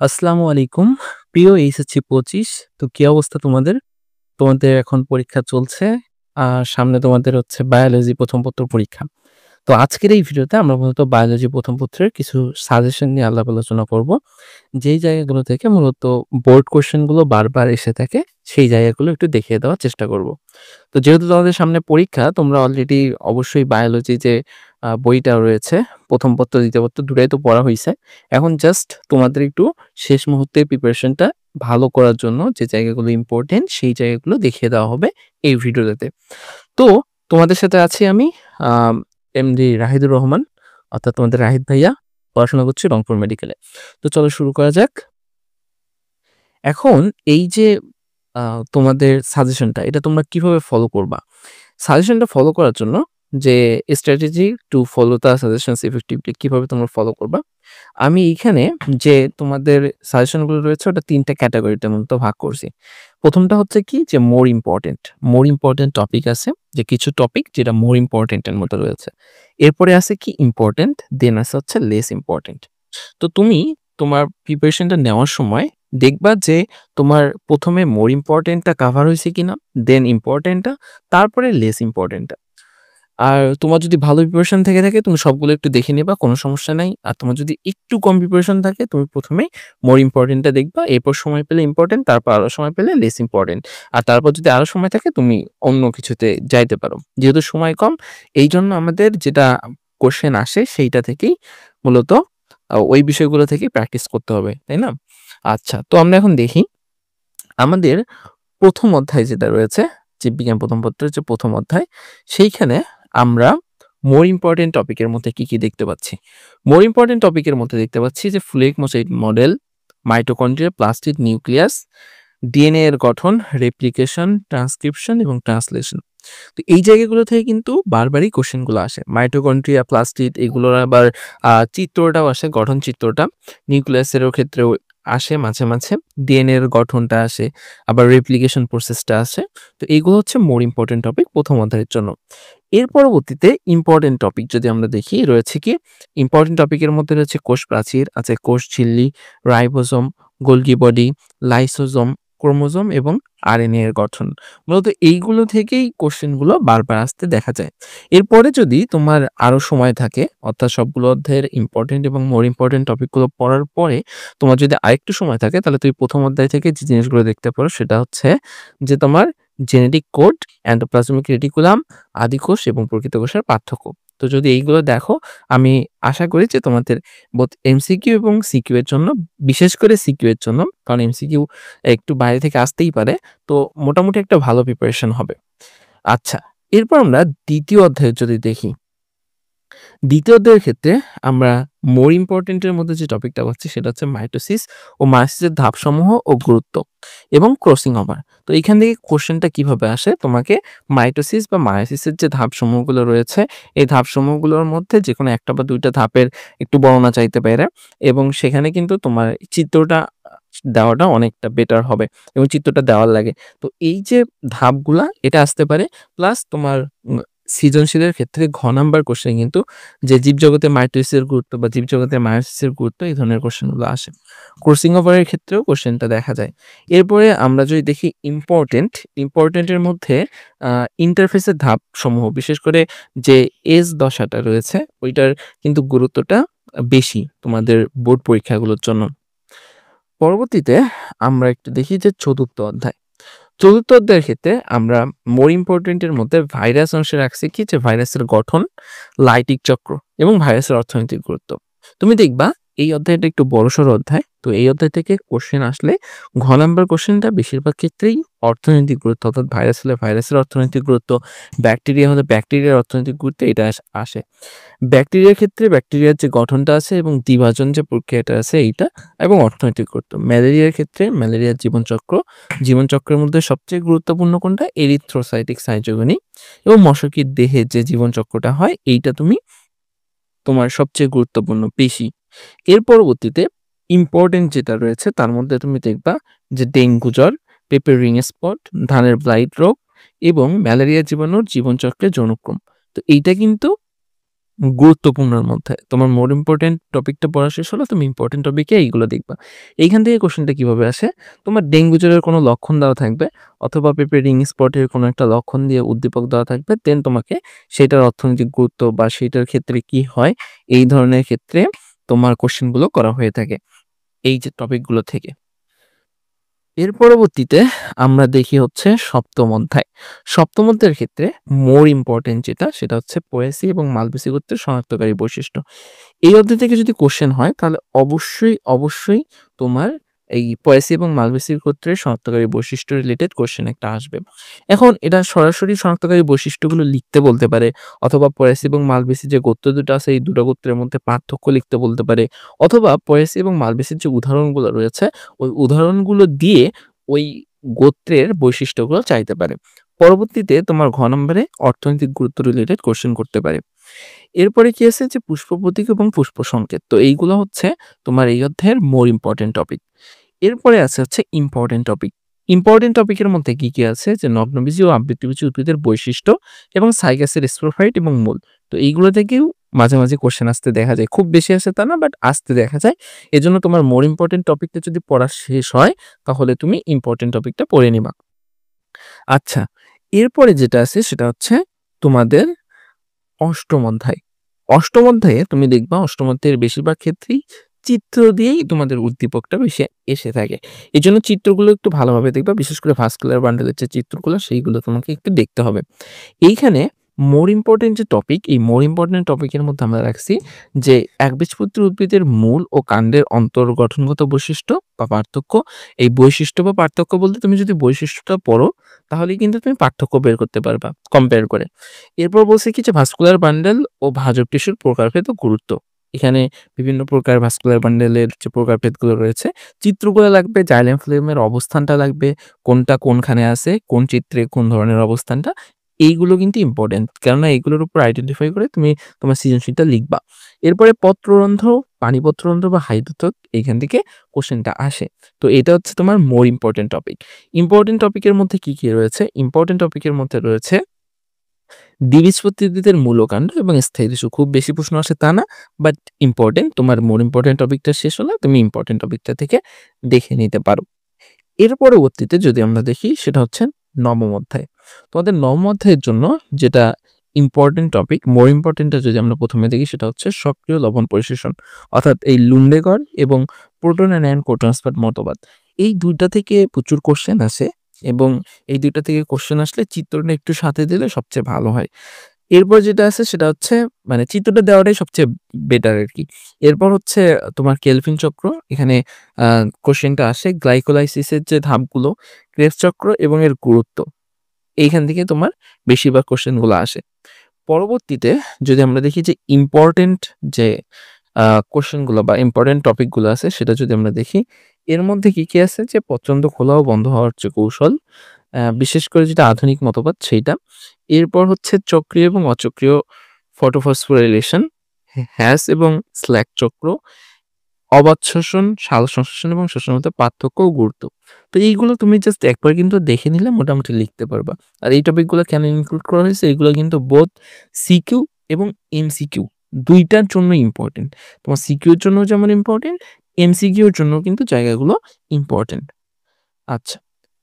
আসসালামু আলাইকুম। প্রিয় এইচএসসি ২৫। তো কি অবস্থা তোমাদের? তোমাদের এখন পরীক্ষা চলছে। সামনে তোমাদের হচ্ছে বায়োলজি ১ম পত্র পরীক্ষা। তো আজকের এই ভিডিওতে আমরা মূলত বায়োলজি ১ম পত্রের কিছু সাজেশন নিয়ে আলাপ আলোচনা করব। যেই জায়গাগুলো থেকে মূলত বোর্ড কোয়েশ্চেন গুলো বারবার এসে থাকে, সেই জায়গাগুলো একটু দেখিয়ে দেওয়ার চেষ্টা করব। তো যেহেতু তোমাদের সামনে পরীক্ষা, তোমরা অলরেডি অবশ্যই বায়োলজি যে বইটা রয়েছে, ১ম পত্র, ২য় পত্র দুটাই তো পড়া হইছে। এখন জাস্ট তোমাদের একটু শেষ মুহূর্তে প্রিপারেশনটা ভালো করার জন্য যে জায়গাগুলো ইম্পোর্টেন্ট, সেই জায়গাগুলো দেখিয়ে দেওয়া হবে এই ভিডিওটাতে। তো তোমাদের সাথে আছি আমি আম এমডি রাহিদুর রহমান, অর্থাৎ তোমাদের রাহিদ ভাইয়া। পড়াশোনা করছি রংপুর মেডিকেলে। তো চলো শুরু করা যাক। এখন এই যে আ তোমাদের সাজেশনটা, এটা তোমরা কিভাবে ফলো করবা? সাজেশনটা ফলো করার জন্য যে strategy to follow the suggestions effectively কিভাবে তোমরা ফলো করবা? আমি এইখানে যে তোমাদের সাজেশনগুলো রয়েছে ওটা ৩ টা ক্যাটেগরিতে মূলত ভাগ করছি। ১ম টা হচ্ছে কি যে মোর ইম্পোর্টেন্ট। মোর ইম্পোর্টেন্ট টপিক আছে যে কিছু টপিক যেটা মোর ইম্পোর্টেন্ট এর মধ্যে রয়েছে। এরপরে আছে কি ইম্পোর্টেন্ট, দেন আছে হচ্ছে লেস ইম্পোর্টেন্ট। তো তুমি তোমার প্রিপারেশনটা নেওয়ার সময় দেখবা যে তোমার ১ম এ মোর ইম্পোর্টেন্টটা কভার হইছে কিনা, দেন ইম্পোর্টেন্টটা, তারপরে লেস ইম্পোর্টেন্টটা। আর তোমার যদি ভালো প্রিপারেশন থেকে থাকে তুমি সবগুলো একটু দেখে নিবা, কোনো সমস্যা নাই। আর তোমার যদি একটু কম প্রিপারেশন থাকে তুমি ১ম এই মোর ইম্পোর্টেন্টটা দেখবা, এরপর সময় পেলে ইম্পোর্টেন্ট, তারপর আরো সময় পেলে লেস ইম্পোর্টেন্ট। আর তারপর যদি আরো সময় থাকে তুমি অন্য কিছুতে যাইতে পারো। যেহেতু সময় কম, এইজন্য আমাদের যেটা কোয়েশ্চেন আসে সেইটা থেকেই মূলত ওই বিষয়গুলো থেকেই প্র্যাকটিস করতে হবে, তাই না? আচ্ছা, তো আমরা এখন দেখি আমাদের ১ম অধ্যায় যেটা রয়েছে, জীববিজ্ঞান ১ম পত্রের যে ১ম অধ্যায়, সেইখানে আমরা মোর ইম্পোর্টেন্ট টপিকের মধ্যে কি দেখতে পাচ্ছি? মোর ইম্পোর্টেন্ট টপিকের মধ্যে দেখতে পাচ্ছি যে fluid mosaic model, mitochondria, plastid nucleus, DNA এর গঠন, রেপ্লিকেশন, ট্রান্সক্রিপশন এবং ট্রান্সলেশন। তো এই জায়গাগুলো থেকে কিন্তু বারবারই কোশ্চেনগুলো আসে। মাইটোকন্ড্রিয়া, প্লাস্টিড এগুলোর আবার চিত্রটাও আসে, গঠন চিত্রটা। নিউক্লিয়াসেরও ক্ষেত্রেও আসে মাঝে, মাঝে। ডিএনএ এর গঠনটা আসে, আবার রেপ্লিকেশন প্রসেসটা আসে। তো এগুলো হচ্ছে মোর ইম্পোর্টেন্ট টপিক ১ম অধ্যায়ের জন্য। এর পরবর্তীতে ইম্পোর্টেন্ট টপিক যদি আমরা দেখি রয়েছে কি, ইম্পোর্টেন্ট টপিকের মধ্যে রয়েছে কোষ প্রাচীর, আছে কোষ ঝিল্লি, ribosome, Golgi body, lysosome, chromosome এবং আরএনএ এর গঠন। মূলত এইগুলো থেকেই কোশ্চেনগুলো বারবার আসতে দেখা যায়। এরপরে যদি তোমার আরো সময় থাকে, অর্থাৎ সবগুলো অধ্যায়ের ইম্পোর্টেন্ট এবং মোর ইম্পোর্টেন্ট টপিকগুলো পড়ার পরে তোমার যদি আরেকটু সময় থাকে, তাহলে তুমি ১ম অধ্যায় থেকে যে জিনিসগুলো দেখতে পারো সেটা হচ্ছে যে তোমার জেনেটিক কোড, এন্ডোপ্লাজমিক রেটিকুলাম, আদিকোষ এবং প্রকৃত কোষের পার্থক্য। তো যদি এইগুলো দেখো, আমি আশা করি যে তোমাদের বোথ এমসিকিউ এবং সিকিউ এর জন্য, বিশেষ করে সিকিউ এর জন্য, কারণ এমসিকিউ একটু বাইরে থেকে আসতেই পারে, তো মোটামুটি একটা ভালো প্রিপারেশন হবে। আচ্ছা, এরপর আমরা ২য় অধ্যায় যদি দেখি, ২য় অধ্যায়ের ক্ষেত্রে আমরা মোর ইম্পোর্টেন্ট এর মধ্যে যে টপিকটা পাচ্ছি সেটা হচ্ছে মাইটোসিস ও মায়োসিসের ধাপসমূহ ও গুরুত্ব এবং ক্রসিং ওভার। তো এখান থেকে কোশ্চেনটা কিভাবে আসে, তোমাকে মাইটোসিস বা মায়োসিসের যে ধাপসমূহগুলো রয়েছে, এই ধাপসমূহগুলোর মধ্যে যেকোনো ১ টা বা ২ টা ধাপের একটু বর্ণনা চাইতে পারে, এবং সেখানে কিন্তু তোমার চিত্রটা দেওয়াটা অনেকটা বেটার হবে এবং চিত্রটা দেওয়ার লাগে। তো এই যে ধাপগুলা এটা আসতে পারে। প্লাস তোমার সৃজনশীলের ক্ষেত্রে ঘ নাম্বার কোশ্চেন কিন্তু যে জীবজগতে মাইটোসিসের গুরুত্ব বা জীবজগতে মায়োসিসের গুরুত্ব, এই ধরনের কোশ্চেনগুলো আসে। ক্রসিং ওভার এর ক্ষেত্রেও কোশ্চেনটা দেখা যায়। এরপরে আমরা যদি দেখি ইম্পোর্টেন্ট এর মধ্যে আ ইন্টারফেসের ধাপসমূহ, বিশেষ করে যে এজ দশাটা রয়েছে ওইটার কিন্তু গুরুত্বটা বেশি তোমাদের বোর্ড পরীক্ষাগুলোর জন্য। পরবর্তীতে আমরা একটু দেখি যে ৪র্থ অধ্যায়। ৪র্থ অধ্যায়ের ক্ষেত্রে আমরা মোর ইম্পোর্টেন্ট এর মধ্যে ভাইরাস অংশে রাখছি কি যে ভাইরাসের গঠন, লাইটিক চক্র এবং ভাইরাসের অর্থনৈতিক গুরুত্ব। তুমি দেখবা এই অধ্যায়টা একটু বড়সড় অধ্যায়। তো এই অধ্যায় থেকে কোশ্চেন আসলে ঘ নাম্বার কোশ্চেনটা বেশিরভাগ ক্ষেত্রেই অর্থনৈতিক গুরুত্ব, অর্থাৎ ভাইরাস হলে ভাইরাসের অর্থনৈতিক গুরুত্ব, ব্যাকটেরিয়া হলে ব্যাকটেরিয়ার অর্থনৈতিক গুরুত্ব, এটা আসে। ব্যাকটেরিয়ার ক্ষেত্রে ব্যাকটেরিয়ার যে গঠনটা আছে এবং দ্বিভাজন যে প্রক্রিয়াটা আছে এইটা, এবং অর্থনৈতিক গুরুত্ব। ম্যালেরিয়ার ক্ষেত্রে ম্যালেরিয়ার জীবনচক্র, জীবনচক্রের মধ্যে সবচেয়ে গুরুত্বপূর্ণ কোনটা? এরিথ্রোসাইটিক সাইটোগনি, এবং মশকির দেহে যে জীবনচক্রটা হয় এইটা তুমি তোমার সবচেয়ে গুরুত্বপূর্ণ বেশি। এর পরবর্তীতে ইম্পোর্টেন্ট যেটা রয়েছে তার মধ্যে তুমি দেখবা যে ডেঙ্গু জ্বর, পেঁপের রিং স্পট, ধানের ব্লাইট রোগ এবং ম্যালেরিয়া জীবাণুর জীবনচক্রের যৌনক্রম। তো এইটা কিন্তু গুরুত্বপূর্ণের মধ্যে তোমার মোর ইম্পোর্টেন্ট টপিকটা পড়া শেষ হলো, তুমি ইম্পোর্টেন্ট টপিকে এইগুলো দেখবা। এইখান থেকে কোশ্চেনটা কিভাবে আসে, তোমার ডেঙ্গু জ্বরের কোনো লক্ষণ দেওয়া থাকবে অথবা পেঁপে রিং স্পটের কোনো একটা লক্ষণ দিয়ে উদ্দীপক দেওয়া থাকবে, দেন তোমাকে সেটার অর্থনৈতিক গুরুত্ব বা সেটার ক্ষেত্রে কি হয় এই ধরনের ক্ষেত্রে তোমার কোশ্চেনগুলো করা হয়ে থাকে এই যে টপিকগুলো থেকে। এর পরবর্তীতে আমরা দেখি হচ্ছে সপ্তম অধ্যায়। সপ্তম অধ্যায়ের ক্ষেত্রে মোর ইম্পর্টেন্ট যেটা সেটা হচ্ছে পোয়েসি এবং মালবেসি গোত্রের শনাক্তকারী বৈশিষ্ট্য। এই অধ্যায় থেকে যদি কোশ্চেন হয় তাহলে অবশ্যই তোমার এই পোয়েসি এবং মালবেসি গোত্রের শনাক্তকারী বৈশিষ্ট্য রিলেটেড কোশ্চেন একটা আসবে। এখন এটা সরাসরি শনাক্তকারী বৈশিষ্ট্যগুলো লিখতে বলতে পারে, অথবা পোয়েসি এবং মালবেসি যে গোত্র দুটো আছে এই দুটো গোত্রের মধ্যে পার্থক্য লিখতে বলতে পারে, অথবা পোয়েসি এবং মালবেসির যে উদাহরণগুলো রয়েছে ওই উদাহরণগুলো দিয়ে ওই গোত্রের বৈশিষ্ট্যগুলো চাইতে পারে। পরবর্তীতে তোমার ঘ নম্বরে অর্থনৈতিক গুরুত্ব রিলেটেড কোশ্চেন করতে পারে। এরপরে কি আছে যে পুষ্প প্রতীক এবং পুষ্প সংকেত, তো এইগুলো হচ্ছে তোমার এই অধ্যায়ের মোর ইম্পর্টেন্ট টপিক। এরপরে আছে হচ্ছে ইম্পর্টেন্ট টপিক। ইম্পর্টেন্ট টপিকের মধ্যে কি কি আছে যে নগ্নবীজি ও আবৃতবীজি উদ্ভিদের বৈশিষ্ট্য এবং সাইকাসের স্পোরফাইট এবং মূল, তো এইগুলো থেকেও মাঝে মাঝে কোশ্চেন আসতে দেখা যায়, খুব বেশি আসে তা না বাট আসতে দেখা যায়। এজন্য তোমার মোর ইম্পর্টেন্ট টপিকটা যদি পড়া শেষ হয় তাহলে তুমি ইম্পর্টেন্ট টপিকটা পড়ে নিবা। আচ্ছা, এরপরে যেটা আছে সেটা হচ্ছে তোমাদের অষ্টম অধ্যায়। অষ্টম অধ্যায়ে তুমি দেখবা অষ্টম অধ্যায়ের বেশিরভাগ ক্ষেত্রেই চিত্র দিয়েই তোমাদের উদ্দীপকটা বেশি এসে থাকে। এজন্য চিত্রগুলো একটু ভালোভাবে দেখবা, বিশেষ করে ভাস্কুলার বান্ডেলের যে চিত্রগুলো সেইগুলো তোমাকে একটু দেখতে হবে। এইখানে মোর ইম্পর্টেন্ট যে টপিক, এই মোর ইম্পর্টেন্ট টপিকের মধ্যে আমরা রাখছি যে একবীজপত্রী উদ্ভিদের মূল ও কাণ্ডের অন্তর্গঠনগত বৈশিষ্ট্য বা পার্থক্য। এই বৈশিষ্ট্য বা পার্থক্য বলতে তুমি যদি বৈশিষ্ট্যটা পড়ো তাহলেই কিন্তু তুমি পার্থক্য বের করতে পারবা কম্পেয়ার করে। এরপর বলছে কি যে ভাস্কুলার বান্ডেল ও ভাজক টিস্যুর প্রকারভেদ ও গুরুত্ব। এখানে বিভিন্ন প্রকার ভাস্কুলার বান্ডেলের যে প্রকারভেদগুলো রয়েছে, চিত্রগুলো লাগবে, জাইলেম ফ্লেমের অবস্থানটা লাগবে, কোনটা কোনখানে আছে, কোন চিত্রে কোন ধরনের অবস্থানটা, এইগুলো কিন্তু ইম্পর্টেন্ট, কেননা এইগুলোর উপর আইডেন্টিফাই করে তুমি তোমার সৃজনশীলটা লিখবা। এরপরে পত্ররন্ধ্র, পানিপত্ররন্ধ্র বা হাইড্রোথক, এইখান থেকে কোশ্চেনটা আসে। তো এটা হচ্ছে তোমার মোর ইম্পর্টেন্ট টপিক। ইম্পর্টেন্ট টপিকের মধ্যে কি কি রয়েছে, ইম্পর্টেন্ট টপিকের মধ্যে রয়েছে দ্বিবীজপত্রী উদ্ভিদের মূলকাণ্ড এবং স্থায়ী টিস্যু। খুব বেশি প্রশ্ন আসে তা না, বাট ইম্পর্টেন্ট। তোমার মোর ইম্পর্টেন্ট টপিকটা শেষ হলে তুমি ইম্পর্টেন্ট টপিকটা থেকে দেখে নিতে পারো। এর পরবর্তীতে যদি আমরা দেখি সেটা হচ্ছে নবম অধ্যায়। তোমাদের নবম অধ্যায়ের জন্য যেটা ইম্পর্টেন্ট টপিক, মোর ইম্পর্টেন্টটা যদি আমরা প্রথমে দেখি সেটা হচ্ছে সক্রিয় লবণ পরিশোষণ, অর্থাৎ এই লুন্ডেগর এবং প্রোটন অ্যান্ড আয়ন কোট্রান্সফার মতবাদ। এই দুইটা থেকে প্রচুর কোশ্চেন আসে এবং এই দুইটা থেকে কোশ্চেন আসলে চিত্রটা একটু সাথে দিলে সবচেয়ে ভালো হয়। এরপর যেটা আছে সেটা হচ্ছে মানে চিত্রটা দেওয়াটাই সবচেয়ে বেটার আরকি। এরপর হচ্ছে তোমার কেলভিন চক্র। এখানে কোশ্চেনটা আসে গ্লাইকোলাইসিসের যে ধাপগুলো, ক্রেবস চক্র এবং এর গুরুত্ব। এইখান থেকে তোমার বেশিরভাগ কোশ্চেনগুলো আসে। পরবর্তীতে যদি আমরা দেখি যে ইম্পর্টেন্ট যে কোশ্চেনগুলো বা ইম্পর্টেন্ট টপিকগুলো আছে সেটা যদি আমরা দেখি, এর মধ্যে কি কি আছে যে পত্ররন্ধ্র খোলা ও বন্ধ হওয়ার যে কৌশল, বিশেষ করে যেটা আধুনিক মতবাদ সেইটা। এরপর হচ্ছে চক্রীয় এবং অচক্রীয় ফটোফসফোরাইলেশন, হ্যাস এবং স্ল্যাক চক্র, অবাত শোষণ, সালোক সংশ্লেষণ এবং শোষণের মধ্যে পার্থক্য ও গুরুত্ব। তো এইগুলো তুমি জাস্ট একবার কিন্তু দেখে নিলে মোটামুটি লিখতে পারবা। আর এই টপিকগুলো কেন ইনক্লুড করা হয়েছে, এগুলো কিন্তু বোথ সিকিউ এবং এমসিকিউ দুইটার জন্য ইম্পর্টেন্ট। তোমার সিকিউর জন্য যেমন ইম্পর্টেন্ট, এমসিকিউর জন্য কিন্তু জায়গাগুলো ইম্পর্টেন্ট। আচ্ছা,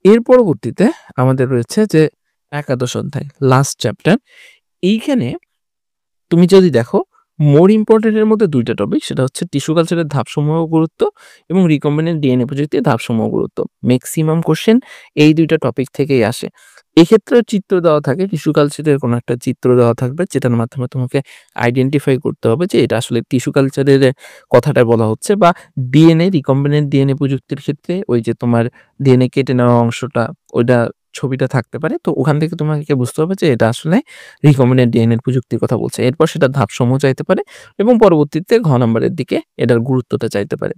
এর পরবর্তীতে আমাদের রয়েছে যে একাদশ অধ্যায়, লাস্ট চ্যাপ্টার। এইখানে তুমি যদি দেখো মোর ইম্পর্টেন্ট এর মধ্যে দুইটা টপিক, সেটা হচ্ছে টিস্যু কালচারের ধাপসমূহ গুরুত্ব এবং রিকম্বিনেন্ট ডিএনএ প্রযুক্তির ধাপসমূহ গুরুত্ব। ম্যাক্সিমাম কোশ্চেন এই দুইটা টপিক থেকেই আসে। এক্ষেত্রে চিত্র দেওয়া থাকে, টিস্যু কালচারের কোনো একটা চিত্র দেওয়া থাকবে যেটার মাধ্যমে তোমাকে আইডেন্টিফাই করতে হবে যে এটা আসলে টিস্যু কালচারের কথাটা বলা হচ্ছে, বা ডিএনএ রিকম্বিনেন্ট ডিএনএ প্রযুক্তির ক্ষেত্রে ওই যে তোমার ডিএনএ কেটে নেওয়া অংশটা ওইটা ছবিটা থাকতে পারে, তো ওখান থেকে তোমাকে বুঝতে হবে যে এটা আসলে রিকম্বিনেন্ট ডিএনএ প্রযুক্তির কথা বলছে। এরপর সেটা ধাপসমূহ চাইতে পারে এবং পরবর্তীতে ঘ নম্বরের দিকে এটার গুরুত্বটা চাইতে পারে।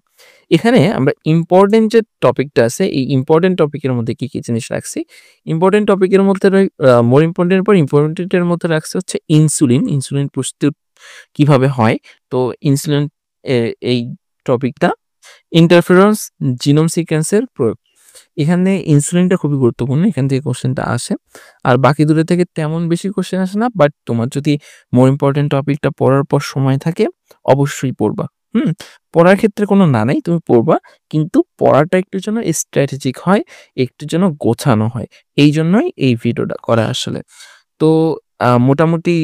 এখানে আমরা ইম্পর্টেন্ট যে টপিকটা আছে এই ইম্পর্টেন্ট টপিকের মধ্যে কি কি জিনিস রাখছি, ইম্পর্টেন্ট টপিকের মধ্যে মোর ইম্পর্টেন্ট পর ইম্পর্টেন্টের মধ্যে রাখছে হচ্ছে ইনসুলিন। ইনসুলিন প্রস্তুত কিভাবে হয়, তো ইনসুলিন এই টপিকটা, ইন্টারফেরন্স, জিনোম সিকোয়েন্সের প্রয়োগ। এখানে ইনসুলিনটা খুবই গুরুত্বপূর্ণ। এখান থেকে কোয়েশ্চেনটা আসে। আর বাকি ২ টা থেকে তেমন বেশি কোয়েশ্চেন আসে না। বাট তোমার যদি মোর ইম্পোর্টেন্ট টপিকটা পড়ার পর সময় থাকে, অবশ্যই পড়বা। হুম? পড়ার ক্ষেত্রে কোনো না নাই, তুমি পড়বা। কিন্তু পড়াটা একটু যেন স্ট্র্যাটেজিক হয়, একটু যেন গোছানো হয়। এইজন্যই এই ভিডিওটা করা আসলে। তো মোটামুটি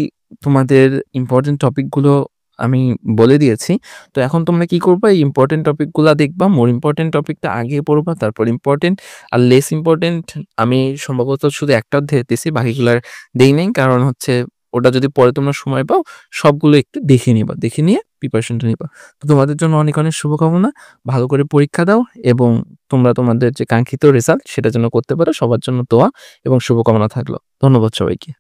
তোমাদের ইম্পোর্টেন্ট টপিকগুলো আমি বলে দিয়েছি। তো এখন তোমরা কি করবা? এই ইম্পোর্টেন্ট টপিকগুলা দেখবা। মোর ইম্পোর্টেন্ট টপিকটা আগে পড়বা, তারপর ইম্পোর্টেন্ট আর লেস ইম্পোর্টেন্ট আমি সম্ভবত শুধু একটা অধ্যায় দিতেছি, বাকিগুলার দেই নাই। কারণ হচ্ছে ওটা যদি পরে তোমরা সময় পাও, সবগুলো একটু দেখে নিবা। দেখে নিয়ে প্রিপারেশনটা নিবা। তো তোমাদের জন্য অনেক, অনেক শুভকামনা। ভালো করে পরীক্ষা দাও এবং তোমরা তোমাদের যে কাঙ্ক্ষিত রেজাল্ট সেটা যেন করতে পারো। সবার জন্য দোয়া এবং শুভকামনা থাকলো। ধন্যবাদ সবাইকে।